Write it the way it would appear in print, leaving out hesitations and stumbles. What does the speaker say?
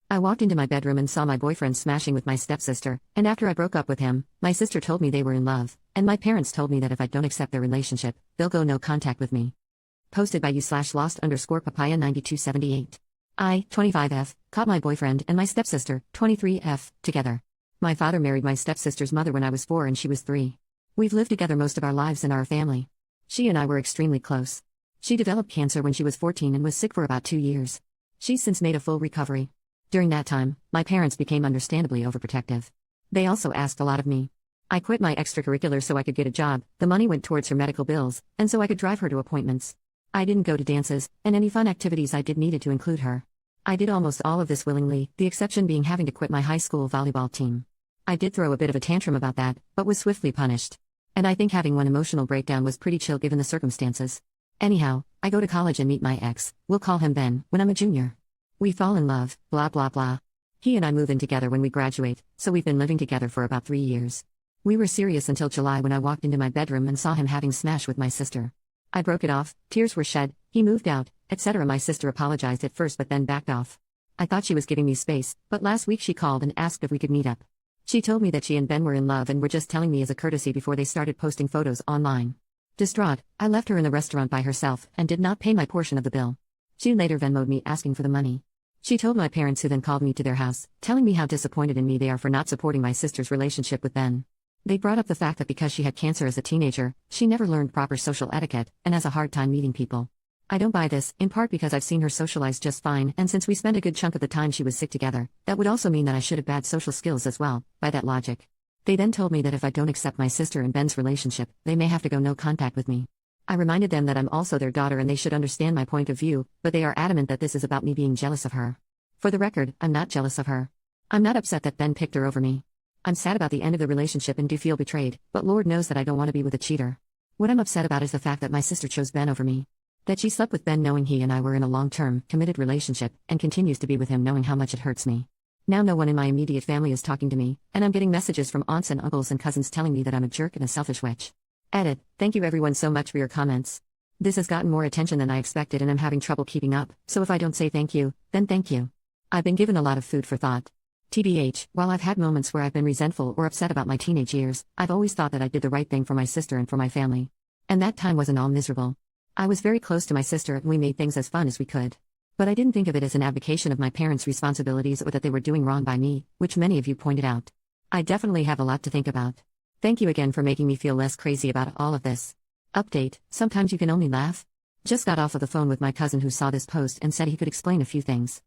I walked into my bedroom and saw my boyfriend smashing with my stepsister, and after I broke up with him, my sister told me they were in love, and my parents told me that if I don't accept their relationship, they'll go no contact with me. Posted by you/lost_papaya9278. I, 25F, caught my boyfriend and my stepsister, 23F, together. My father married my stepsister's mother when I was 4 and she was 3. We've lived together most of our lives in our family. She and I were extremely close. She developed cancer when she was 14 and was sick for about 2 years. She's since made a full recovery. During that time, my parents became understandably overprotective. They also asked a lot of me. I quit my extracurriculars so I could get a job, the money went towards her medical bills, and so I could drive her to appointments. I didn't go to dances, and any fun activities I did needed to include her. I did almost all of this willingly, the exception being having to quit my high school volleyball team. I did throw a bit of a tantrum about that, but was swiftly punished. And I think having one emotional breakdown was pretty chill given the circumstances. Anyhow, I go to college and meet my ex, we'll call him Ben, when I'm a junior. We fall in love, blah blah blah. He and I move in together when we graduate, so we've been living together for about 3 years. We were serious until July when I walked into my bedroom and saw him having smash with my sister. I broke it off, tears were shed, he moved out, etc. My sister apologized at first but then backed off. I thought she was giving me space, but last week she called and asked if we could meet up. She told me that she and Ben were in love and were just telling me as a courtesy before they started posting photos online. Distraught, I left her in the restaurant by herself and did not pay my portion of the bill. She later Venmo'd me asking for the money. She told my parents who then called me to their house, telling me how disappointed in me they are for not supporting my sister's relationship with Ben. They brought up the fact that because she had cancer as a teenager, she never learned proper social etiquette and has a hard time meeting people. I don't buy this, in part because I've seen her socialize just fine, and since we spent a good chunk of the time she was sick together, that would also mean that I should have bad social skills as well, by that logic. They then told me that if I don't accept my sister and Ben's relationship, they may have to go no contact with me. I reminded them that I'm also their daughter and they should understand my point of view, but they are adamant that this is about me being jealous of her. For the record, I'm not jealous of her. I'm not upset that Ben picked her over me. I'm sad about the end of the relationship and do feel betrayed, but Lord knows that I don't want to be with a cheater. What I'm upset about is the fact that my sister chose Ben over me. That she slept with Ben knowing he and I were in a long-term, committed relationship, and continues to be with him knowing how much it hurts me. Now no one in my immediate family is talking to me, and I'm getting messages from aunts and uncles and cousins telling me that I'm a jerk and a selfish witch. Edit, thank you everyone so much for your comments. This has gotten more attention than I expected and I'm having trouble keeping up, so if I don't say thank you, then thank you. I've been given a lot of food for thought. TBH, while I've had moments where I've been resentful or upset about my teenage years, I've always thought that I did the right thing for my sister and for my family. And that time wasn't all miserable. I was very close to my sister and we made things as fun as we could. But I didn't think of it as an abdication of my parents' responsibilities or that they were doing wrong by me, which many of you pointed out. I definitely have a lot to think about. Thank you again for making me feel less crazy about all of this. Update, sometimes you can only laugh. Just got off of the phone with my cousin who saw this post and said he could explain a few things.